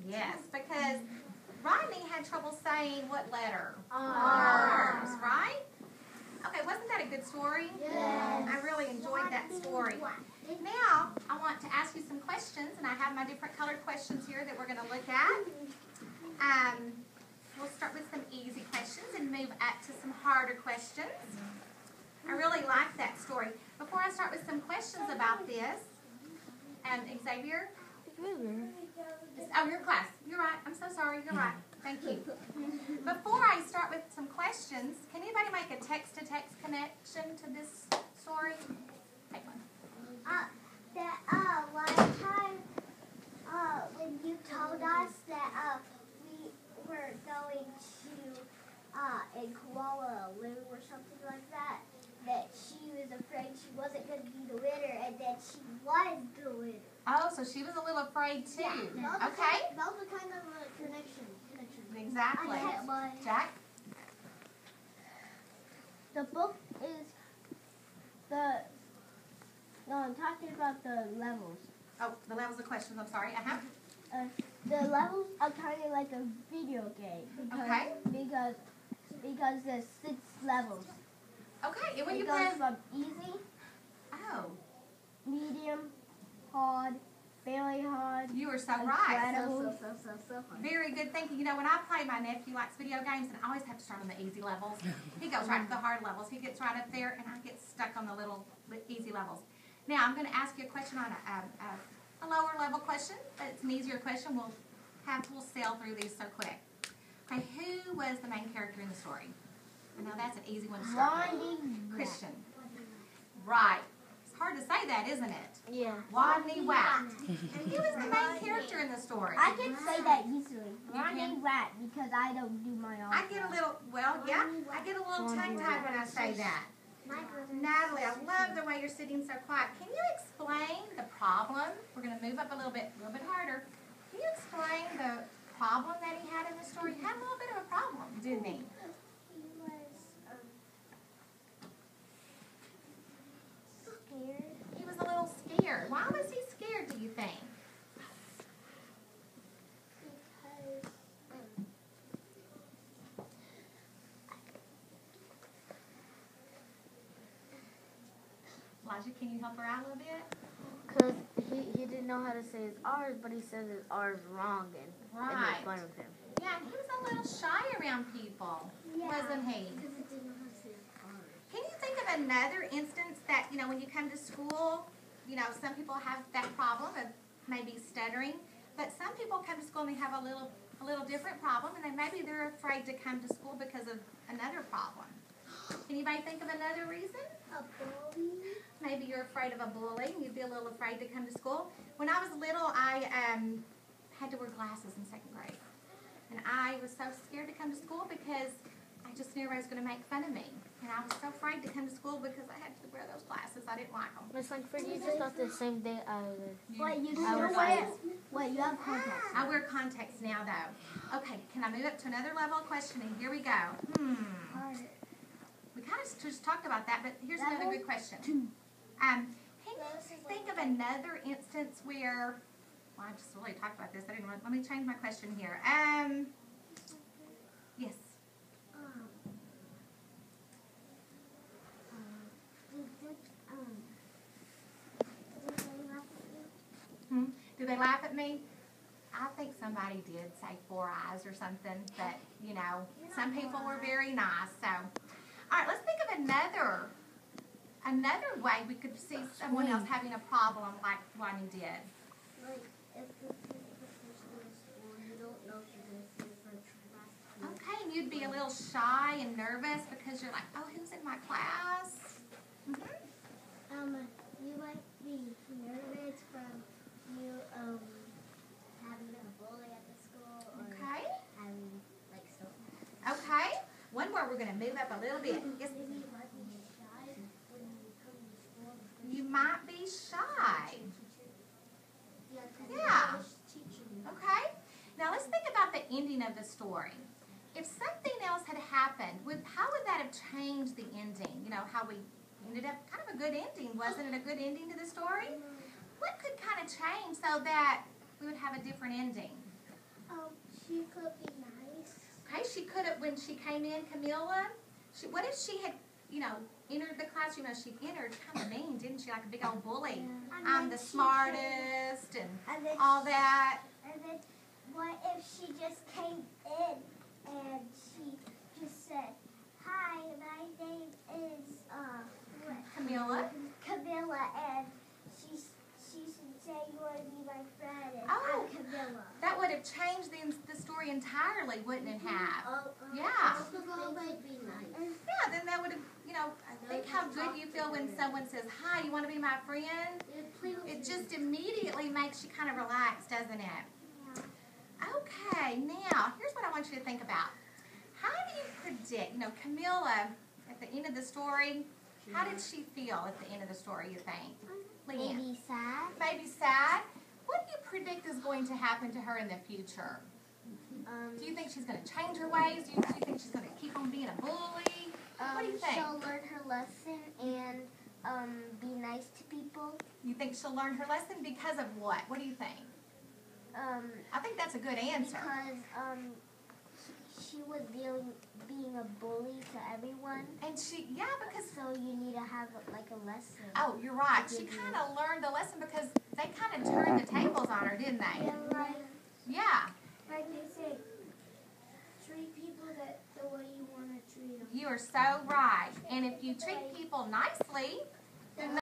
Yes, because Rodney had trouble saying what letter? R's. Right? Okay, wasn't that a good story? Yes. I really enjoyed that story. Now, I want to ask you some questions, and I have my different colored questions here that we're going to look at. We'll start with some easy questions and move up to some harder questions. I really like that story. Before I start with some questions about this, Xavier? Oh, your class. You're right. I'm so sorry. You're right. Thank you. Before I start with some questions, can anybody make a text-to-text connection to this story? Take one. One time, when you told us that we were going to in Kuala Lumpur or something like that, that she was afraid she wasn't going to be the winner, and that she was the winner. Oh, so she was a little afraid too. Yeah, okay. That was kind of a connection. Exactly. Jack? The book is I'm talking about the levels. Oh, the levels of questions. I'm sorry. The levels are kind of like a video game. Because there's 6 levels. Okay, and when it you goes play from easy, medium, hard, very hard. You were so right. So Very good thinking. You know, when I play, my nephew likes video games, and I always have to start on the easy levels. He goes right to the hard levels. He gets right up there, and I get stuck on the little easy levels. Now, I'm going to ask you a question on a lower level question. It's an easier question. We'll sail through these so quick. Okay, who was the main character in the story? I know that's an easy one to start with. Christian. Right. It's hard to say that, isn't it? Yeah. Rodney Watt. And he was the main character in the story. I can say that easily. Rodney Watt, because I don't do my own. I get a little, I get a little tongue-tied when I say that. Natalie, I love the way you're sitting so quiet. Can you explain the problem? We're going to move up a little bit harder. Can you explain the problem that he had in the story? He had a little bit of a problem, didn't he? He was a little scared. Why was he scared, do you think? Elijah, can you help her out a little bit? Because he didn't know how to say his R's, but he said his R's wrong, and it made fun of him. Yeah, and he was a little shy around people, wasn't he? Can you think of another instance that, you know, when you come to school, you know, some people have that problem of maybe stuttering, but some people come to school and they have a little different problem, and then maybe they're afraid to come to school because of another problem. Can anybody think of another reason? A bully. Maybe you're afraid of a bully, and you'd be a little afraid to come to school. When I was little, I had to wear glasses in 2nd grade, and I was so scared to come to school because I just knew everybody was going to make fun of me. And I was so afraid to come to school because I had to wear those glasses. I didn't like them. Miss Langford, you just thought the same day I was. Wait, you have contacts. I wear contacts now, though. Okay, can I move up to another level of questioning? Here we go. We kind of just talked about that, but here's another good question. Can you think of another instance where, well, I just really talked about this. Let me change my question here. Yes. Do they laugh at me? I think somebody did say 4 eyes or something, but, you know, some people were very nice. So, all right, let's think of another way we could see someone else having a problem like Rodney did. Like, if the person in school, you don't know if you're going to see a friend from last week. Okay, and you'd be a little shy and nervous because you're like, oh, who's in my class? You might be nervous from you having a bully at the school, or having like so. Okay. One more. We're going to move up a little bit. Yes. Maybe you might be shy when you come to school. You might be shy. Yeah. Okay. Now let's think about the ending of the story. If something else had happened, how would that have changed the ending? You know, how we ended up kind of a good ending. Wasn't it a good ending to the story? What could kind of change so that we who would have a different ending? She could be nice. Okay, she could have, when she came in, Camilla, what if she had, entered the classroom? She entered kind of mean, didn't she? Like a big old bully. Yeah. I'm the smartest and then all that. And then what if she just came in and she just said, "Hi, my name is Camilla. Camilla, and she should say you want to be my friend, and Oh. I'm Camilla." That would have changed the story entirely, wouldn't it have? Yeah. Be nice. Yeah, then that would have, think how good you feel when someone says, "Hi, you want to be my friend?" It just immediately makes you kind of relax, doesn't it? Okay, now, here's what I want you to think about. How do you predict, Camilla, at the end of the story, how did she feel at the end of the story, you think? Leanne? Maybe sad. Maybe sad. What do you predict is going to happen to her in the future? Do you think she's going to change her ways? Do you think she's going to keep on being a bully? What do you think? She'll learn her lesson and be nice to people. You think she'll learn her lesson because of what? What do you think? I think that's a good answer. Because she was being a bully to everyone. And because... So you need to have like a lesson. Oh, you're right. She kind of learned the lesson because they kind of turned the tables on her, didn't they? Yeah, right. Yeah. Like they say, treat people the way you want to treat them. You are so right. And if you treat people nicely,